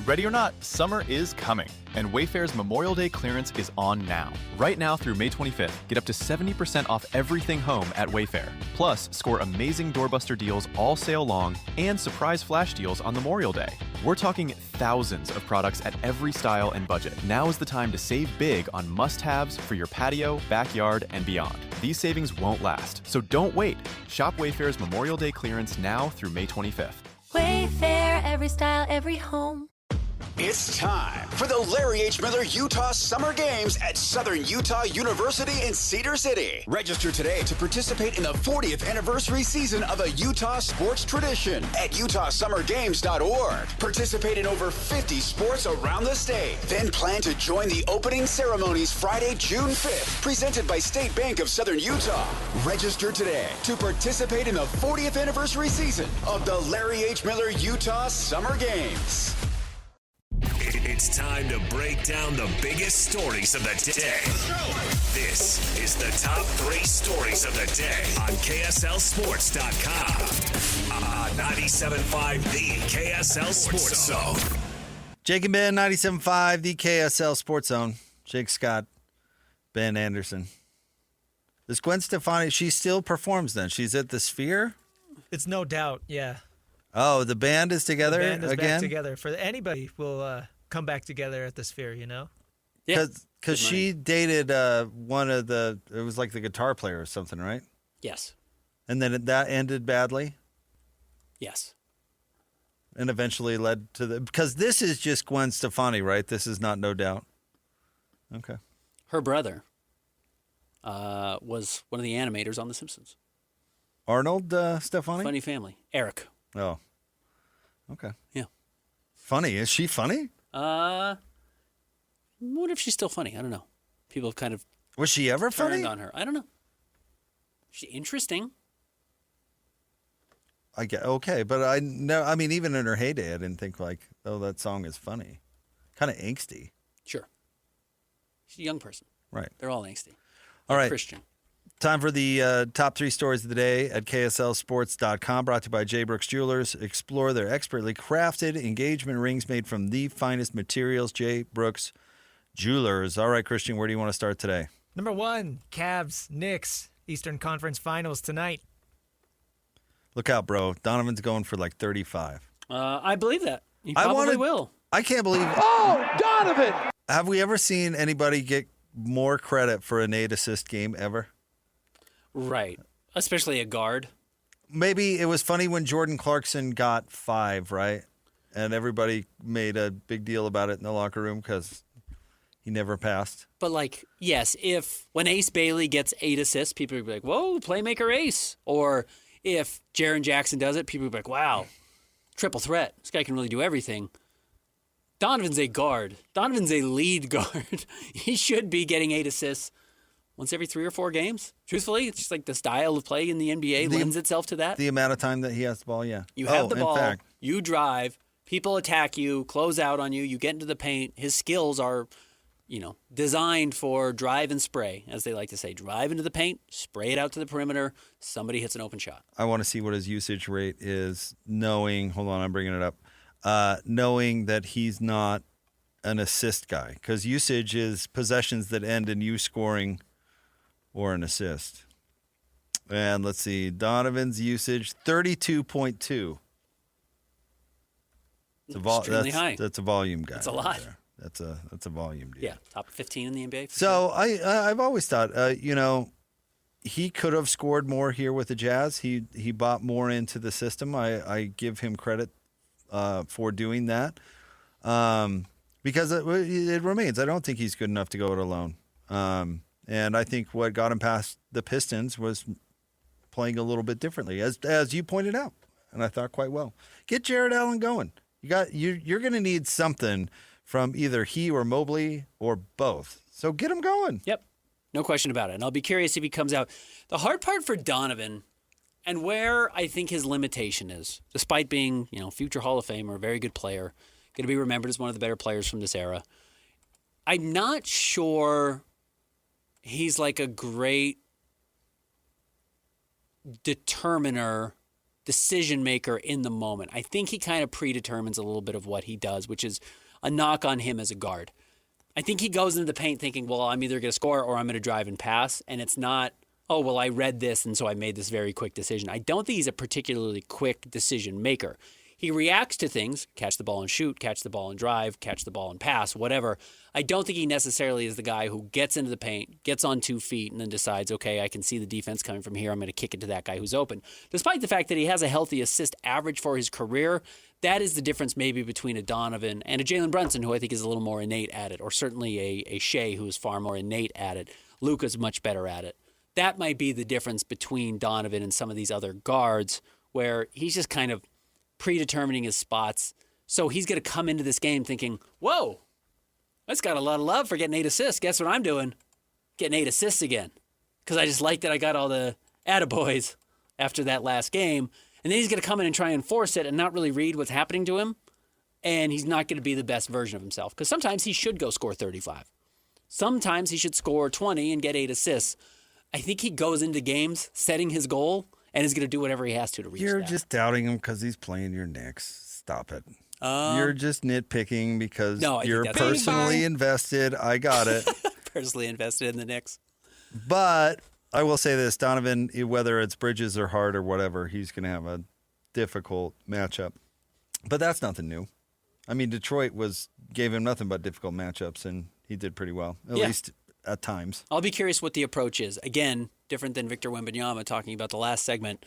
Ready or not, summer is coming, and Wayfair's Memorial Day clearance is on now. Right now through May 25th, get up to 70% off everything home at Wayfair. Plus, score amazing doorbuster deals all sale long and surprise flash deals on Memorial Day. We're talking thousands of products at every style and budget. Now is the time to save big on must-haves for your patio, backyard, and beyond. These savings won't last, so don't wait. Shop Wayfair's Memorial Day clearance now through May 25th. Wayfair, every style, every home. It's time for the Larry H. Miller Utah Summer Games at Southern Utah University in Cedar City. Register today to participate in the 40th anniversary season of a Utah sports tradition at utahsummergames.org. Participate in over 50 sports around the state. Then plan to join the opening ceremonies Friday, June 5th, presented by State Bank of Southern Utah. Register today to participate in the 40th anniversary season of the Larry H. Miller Utah Summer Games. It's time to break down the biggest stories of the day. This is the top 3 stories of the day on KSLSports.com. On 97.5, the KSL Sports Zone. Jake and Ben, 97.5, the KSL Sports Zone. Jake Scott, Ben Anderson. This Gwen Stefani, she still performs then. She's at the Sphere? It's No Doubt, yeah. Oh, the band is together again? The band is back together. For anybody will come back together at the Sphere, you know? Yeah. Because she dated one of the, it was like the guitar player or something, right? Yes. And then that ended badly? Yes. And eventually led to the, because this is just Gwen Stefani, right? This is not No Doubt. Okay. Her brother was one of the animators on The Simpsons. Arnold Stefani? Funny family. Eric. Oh. Okay. Yeah. Funny. Is she funny? What if she's still funny? I don't know. People have kind of was she ever turned funny on her. I don't know. She's interesting. I get okay, but I mean, even in her heyday, I didn't think like, oh, that song is funny. Kind of angsty. Sure. She's a young person. Right. They're all angsty. All right. Christian. Time for the top 3 stories of the day at KSLSports.com, brought to you by J. Brooks Jewelers. Explore their expertly crafted engagement rings made from the finest materials. J. Brooks Jewelers. All right, Christian, where do you want to start today? Number 1, Cavs, Knicks, Eastern Conference Finals tonight. Look out, bro. Donovan's going for like 35. I believe that. He probably will. I can't believe. Oh, Donovan! Have we ever seen anybody get more credit for an 8-assist game ever? Right. Especially a guard. Maybe it was funny when Jordan Clarkson got 5, right? And everybody made a big deal about it in the locker room because he never passed. But, like, yes, if when Ace Bailey gets 8 assists, people would be like, whoa, playmaker Ace. Or if Jaren Jackson does it, people would be like, wow, triple threat. This guy can really do everything. Donovan's a guard. Donovan's a lead guard. He should be getting 8 assists once every 3 or 4 games. Truthfully, it's just like the style of play in the NBA lends itself to that. The amount of time that he has the ball, yeah. You have the ball, in fact. you drive, people attack you, close out on you, you get into the paint. His skills are, designed for drive and spray, as they like to say. Drive into the paint, spray it out to the perimeter, somebody hits an open shot. I want to see what his usage rate is, knowing I'm bringing it up, knowing that he's not an assist guy. Because usage is possessions that end in you scoring or an assist. And let's see, Donovan's usage, 32.2. Extremely high. That's a volume guy. That's a lot. There. That's a volume dude. Yeah, top 15 in the NBA. So I've always thought, he could have scored more here with the Jazz. He bought more into the system. I give him credit for doing that because it remains. I don't think he's good enough to go it alone. And I think what got him past the Pistons was playing a little bit differently, as you pointed out, and I thought quite well. Get Jared Allen going. You're going to need something from either he or Mobley or both. So get him going. Yep, no question about it. And I'll be curious if he comes out. The hard part for Donovan, and where I think his limitation is, despite being future Hall of Famer, a very good player, going to be remembered as one of the better players from this era, I'm not sure he's like a great determiner decision maker in the moment. I think he kind of predetermines a little bit of what he does, which is a knock on him as a guard. I think he goes into the paint thinking, well, I'm either going to score or I'm going to drive and pass. And it's not, oh, well, I read this and so I made this very quick decision. I don't think he's a particularly quick decision maker. He reacts to things, catch the ball and shoot, catch the ball and drive, catch the ball and pass, whatever. I don't think he necessarily is the guy who gets into the paint, gets on 2 feet, and then decides, okay, I can see the defense coming from here. I'm going to kick it to that guy who's open. Despite the fact that he has a healthy assist average for his career, that is the difference maybe between a Donovan and a Jalen Brunson, who I think is a little more innate at it, or certainly a Shea, who is far more innate at it. Luka's much better at it. That might be the difference between Donovan and some of these other guards, where he's just kind of predetermining his spots. So he's going to come into this game thinking, whoa, that's got a lot of love for getting 8 assists. Guess what I'm doing? Getting 8 assists again. Because I just like that I got all the attaboys after that last game. And then he's going to come in and try and force it and not really read what's happening to him. And he's not going to be the best version of himself. Because sometimes he should go score 35. Sometimes he should score 20 and get 8 assists. I think he goes into games setting his goal and is going to do whatever he has to reach You're that. just doubting him because he's playing your Knicks. Stop it. You're just nitpicking because you're personally invested. I got it. Personally invested in the Knicks. But I will say this, Donovan, whether it's Bridges or Hart or whatever, he's going to have a difficult matchup. But that's nothing new. I mean, Detroit gave him nothing but difficult matchups, and he did pretty well, at least at times. I'll be curious what the approach is. Again, different than Victor Wembanyama talking about the last segment.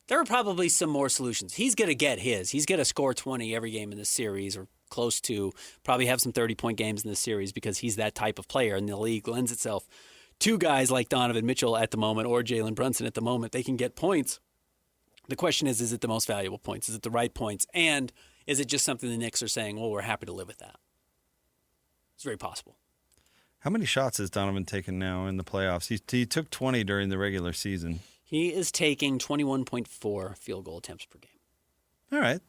There are probably some more solutions. He's going to get his. He's going to score 20 every game in this series or close to, probably have some 30-point games in this series because he's that type of player, and the league lends itself to guys like Donovan Mitchell at the moment or Jalen Brunson at the moment. They can get points. The question is it the most valuable points? Is it the right points? And is it just something the Knicks are saying, well, we're happy to live with that? It's very possible. How many shots has Donovan taken now in the playoffs? He took 20 during the regular season. He is taking 21.4 field goal attempts per game. All right.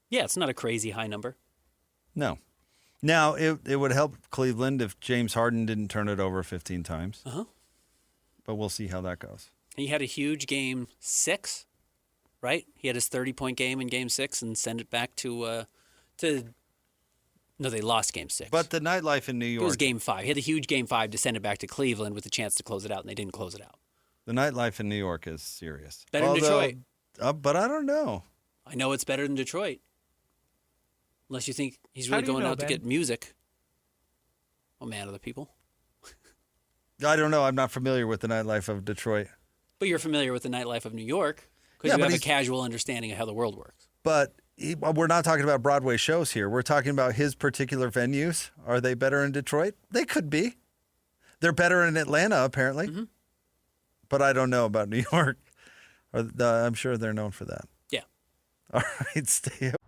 Yeah, it's not a crazy high number. No. Now, it would help Cleveland if James Harden didn't turn it over 15 times. Uh-huh. But we'll see how that goes. He had a huge game 6, right? He had his 30-point game in game 6 and sent it back to no, they lost game 6. But the nightlife in New York. It was game 5. He had a huge game 5 to send it back to Cleveland with a chance to close it out, and they didn't close it out. The nightlife in New York is serious. Better than Detroit. But I don't know. I know it's better than Detroit. Unless you think he's really going out to get music. Oh, man, other people. I don't know. I'm not familiar with the nightlife of Detroit. But you're familiar with the nightlife of New York because you have a casual understanding of how the world works. But we're not talking about Broadway shows here. We're talking about his particular venues. Are they better in Detroit? They could be. They're better in Atlanta, apparently. Mm-hmm. But I don't know about New York. I'm sure they're known for that. Yeah. All right, stay up.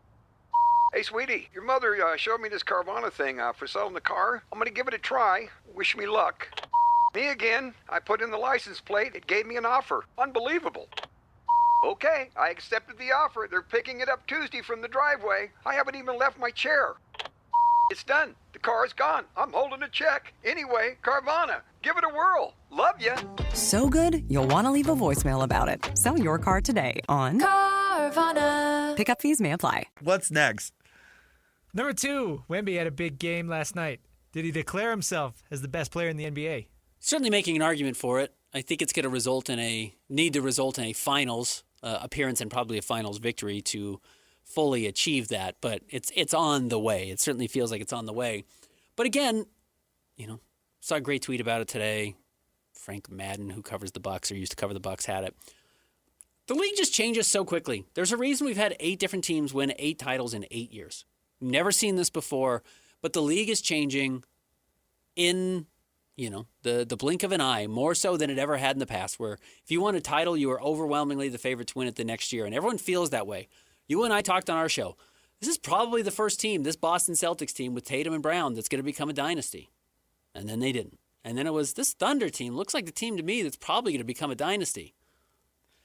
Hey, sweetie, your mother showed me this Carvana thing for selling the car. I'm going to give it a try. Wish me luck. Me again. I put in the license plate. It gave me an offer. Unbelievable. Okay, I accepted the offer. They're picking it up Tuesday from the driveway. I haven't even left my chair. It's done. The car's gone. I'm holding a check. Anyway, Carvana, give it a whirl. Love ya. So good, you'll want to leave a voicemail about it. Sell your car today on Carvana. Pickup fees may apply. What's next? Number 2, Wemby had a big game last night. Did he declare himself as the best player in the NBA? Certainly making an argument for it. I think it's going to result in a finals appearance and probably a finals victory to fully achieve that. But it's on the way. It certainly feels like it's on the way. But again, saw a great tweet about it today. Frank Madden, who covers the Bucks or used to cover the Bucks, had it. The league just changes so quickly. There's a reason we've had 8 different teams win 8 titles in 8 years. Never seen this before, but the league is changing in, the blink of an eye, more so than it ever had in the past, where if you won a title, you were overwhelmingly the favorite to win it the next year, and everyone feels that way. You and I talked on our show. This is probably the first team, this Boston Celtics team with Tatum and Brown, that's going to become a dynasty. And then they didn't. And then it was this Thunder team, looks like the team to me that's probably going to become a dynasty.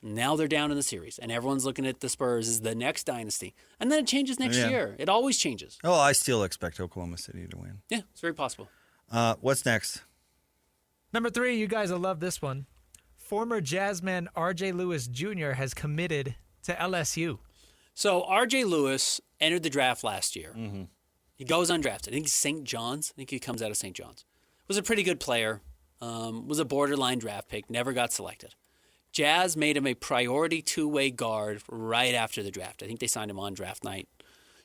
Now they're down in the series, and everyone's looking at the Spurs as the next dynasty. And then it changes next year. It always changes. Oh, I still expect Oklahoma City to win. Yeah, it's very possible. What's next? Number 3, you guys will love this one. Former Jazzman R.J. Lewis Jr. has committed To LSU. So R.J. Lewis entered the draft last year. Mm-hmm. He goes undrafted. I think he's St. John's. I think he comes out of St. John's. Was a pretty good player. Was a borderline draft pick. Never got selected. Jazz made him a priority two-way guard right after the draft. I think they signed him on draft night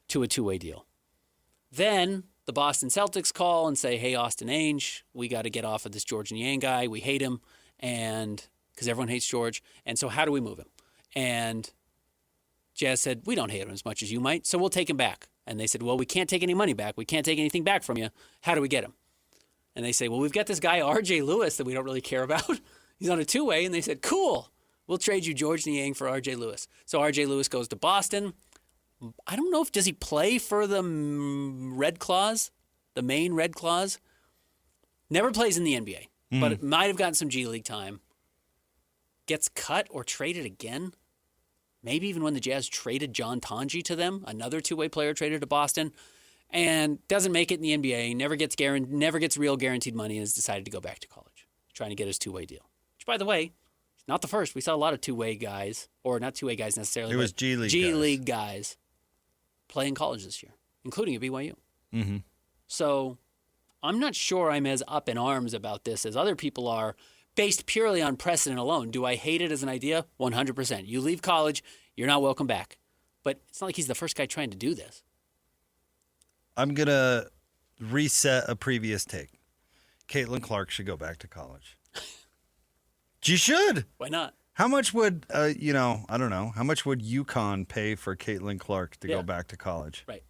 to a two-way deal. Then the Boston Celtics call and say, hey, Austin Ainge, we got to get off of this George Niang guy. We hate him, and because everyone hates George. And so how do we move him? And Jazz said, we don't hate him as much as you might, so we'll take him back. And they said, well, we can't take any money back. We can't take anything back from you. How do we get him? And they say, well, we've got this guy, R.J. Lewis, that we don't really care about. He's on a two-way. And they said, cool, we'll trade you George Niang for R.J. Lewis. So R.J. Lewis goes to Boston. I don't know does he play for the Red Claws, the Maine Red Claws? Never plays in the NBA, but it might have gotten some G League time. Gets cut or traded again. Maybe even when the Jazz traded John Tonji to them, another two-way player traded to Boston, and doesn't make it in the NBA, never gets real guaranteed money, and has decided to go back to college, trying to get his two-way deal. Which, by the way, is not the first. We saw a lot of two-way guys, or not two-way guys necessarily. It was G League guys play in college this year, including at BYU. Mm-hmm. So I'm not sure I'm as up in arms about this as other people are, based purely on precedent alone. Do I hate it as an idea? 100%. You leave college, you're not welcome back. But it's not like he's the first guy trying to do this. I'm going to reset a previous take. Caitlin Clark should go back to college. She should. Why not? How much would, I don't know, how much would UConn pay for Caitlin Clark to go back to college? Right.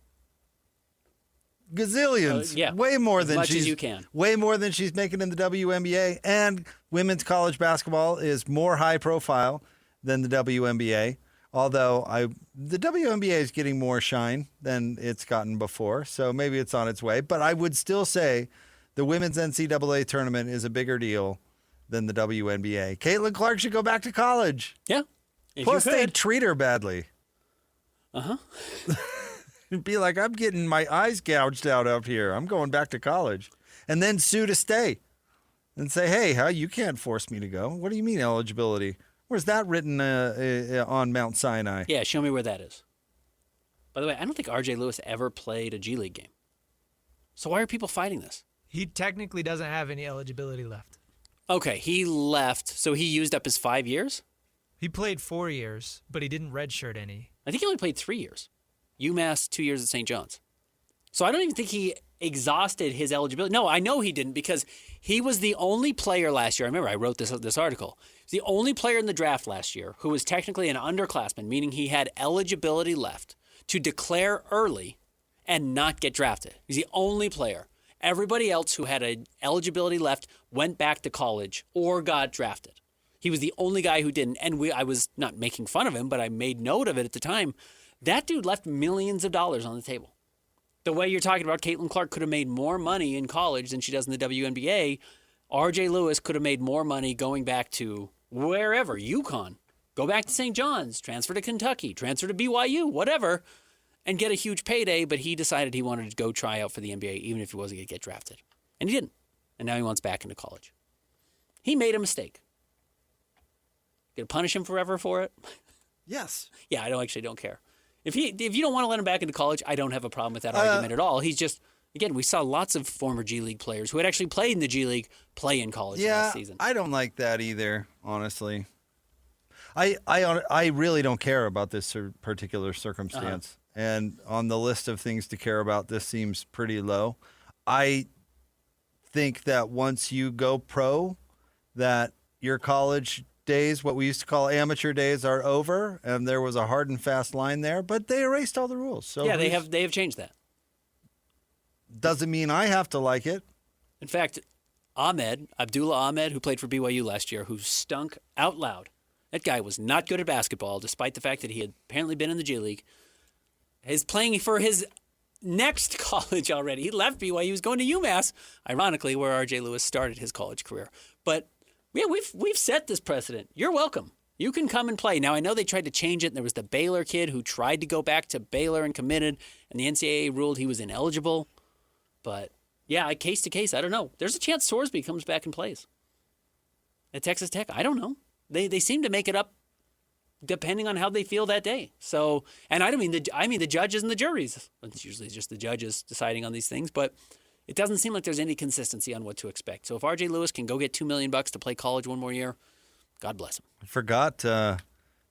Gazillions. Yeah. Way more as than much she's as you can. Way more than she's making in the WNBA. And women's college basketball is more high profile than the WNBA. Although the WNBA is getting more shine than it's gotten before, so maybe it's on its way. But I would still say the women's NCAA tournament is a bigger deal than the WNBA. Caitlin Clark should go back to college. Yeah. Plus, they treat her badly. Uh-huh. Be like, I'm getting my eyes gouged out up here. I'm going back to college. And then sue to stay. And say, hey, you can't force me to go. What do you mean eligibility? Where's that written on Mount Sinai? Yeah, show me where that is. By the way, I don't think R.J. Lewis ever played a G League game. So why are people fighting this? He technically doesn't have any eligibility left. Okay, he left, so he used up his 5 years? He played 4 years, but he didn't redshirt any. I think he only played 3 years. UMass, 2 years at St. John's. So I don't even think he exhausted his eligibility. No, I know he didn't because he was the only player last year. I remember I wrote this article. He was the only player in the draft last year who was technically an underclassman, meaning he had eligibility left to declare early and not get drafted. He's the only player. Everybody else who had an eligibility left went back to college or got drafted. He was the only guy who didn't. And I was not making fun of him, but I made note of it at the time. That dude left millions of dollars on the table. The way you're talking about Caitlin Clark could have made more money in college than she does in the WNBA. R.J. Lewis could have made more money going back to wherever, UConn. Go back to St. John's, transfer to Kentucky, transfer to BYU, whatever, and get a huge payday, but he decided he wanted to go try out for the NBA even if he wasn't going to get drafted. And he didn't. And now he wants back into college. He made a mistake. Gonna punish him forever for it? Yes. Yeah, I don't care. If you don't want to let him back into college, I don't have a problem with that argument at all. He's just, again, we saw lots of former G League players who had actually played in the G League play in college last season. I don't like that either, honestly. I really don't care about this particular circumstance. And on the list of things to care about, this seems pretty low. I think that once you go pro, that your college days, what we used to call amateur days, are over, and there was a hard and fast line there, but they erased all the rules. So yeah, they have changed that. Doesn't mean I have to like it. In fact, Abdullah Ahmed, who played for BYU last year, who stunk out loud. That guy was not good at basketball, despite the fact that he had apparently been in the G League. He's playing for his next college already. He left BYU. He was going to UMass, ironically, where R.J. Lewis started his college career. But yeah, we've set this precedent. You're welcome. You can come and play. Now, I know they tried to change it, and there was the Baylor kid who tried to go back to Baylor and committed, and the NCAA ruled he was ineligible. But, yeah, case to case, I don't know. There's a chance Sorsby comes back and plays at Texas Tech. I don't know. They seem to make it up depending on how they feel that day. So, and I mean the judges and the juries. It's usually just the judges deciding on these things, but it doesn't seem like there's any consistency on what to expect. So if R.J. Lewis can go get $2 million to play college one more year, God bless him. I forgot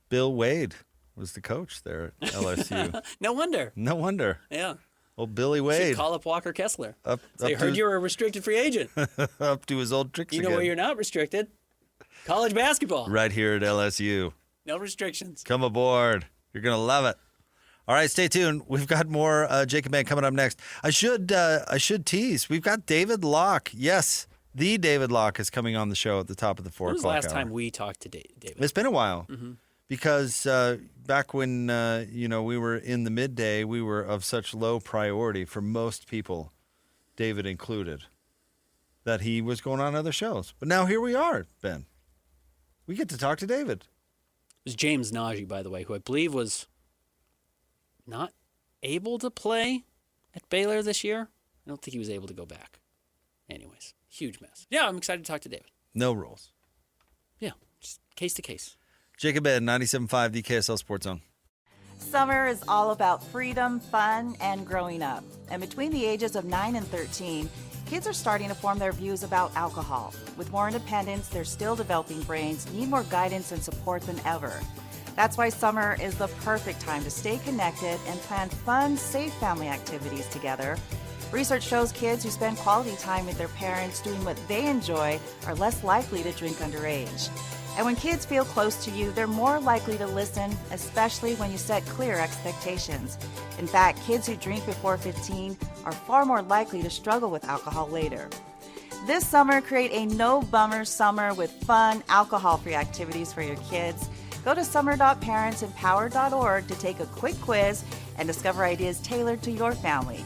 Bill Wade was the coach there at LSU. No wonder. No wonder. Yeah. Old Billy Wade. Should call up Walker Kessler. They heard you were a restricted free agent. Up to his old tricks You know again. where you're not restricted? College basketball. Right here at LSU. No restrictions. Come aboard. You're going to love it. All right, stay tuned. We've got more Jacob Man coming up next. I should tease. We've got David Locke. Yes, the David Locke is coming on the show at the top of the 4 When was o'clock the last hour. time we talked to David? It's been a while. Because back when we were in the midday, we were of such low priority for most people, David included, that he was going on other shows. But now here we are, Ben. We get to talk to David. It was James Nagy, by the way, who I believe was not able to play at Baylor this year. I don't think he was able to go back. Anyways, huge mess. Yeah, I'm excited to talk to David. No rules. Yeah, just case to case. Jacob Ed, 97.5, the KSL Sports Zone. Summer is all about freedom, fun, and growing up. And between the ages of 9 and 13, kids are starting to form their views about alcohol. With more independence, their still developing brains need more guidance and support than ever. That's why summer is the perfect time to stay connected and plan fun, safe family activities together. Research shows kids who spend quality time with their parents doing what they enjoy are less likely to drink underage. And when kids feel close to you, they're more likely to listen, especially when you set clear expectations. In fact, kids who drink before 15 are far more likely to struggle with alcohol later. This summer, create a no-bummer summer with fun, alcohol-free activities for your kids. Go to summer.parentsempowered.org to take a quick quiz and discover ideas tailored to your family.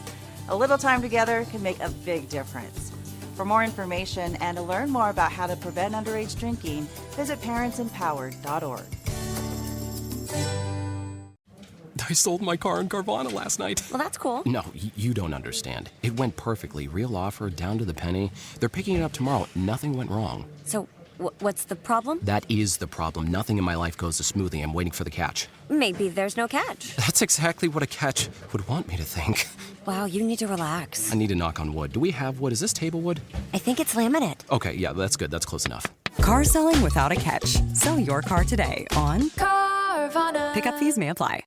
A little time together can make a big difference. For more information and to learn more about how to prevent underage drinking, visit parentsempowered.org. I sold my car in Carvana last night. Well, that's cool. No, you don't understand. It went perfectly. Real offer, down to the penny. They're picking it up tomorrow. Nothing went wrong. So, what's the problem? That is the problem. Nothing in my life goes as smoothly. I'm waiting for the catch. Maybe there's no catch. That's exactly what a catch would want me to think. Wow, you need to relax. I need to knock on wood. Do we have wood? Is this table wood? I think it's laminate. Okay, yeah, that's good. That's close enough. Car selling without a catch. Sell your car today on Carvana. Pickup fees may apply.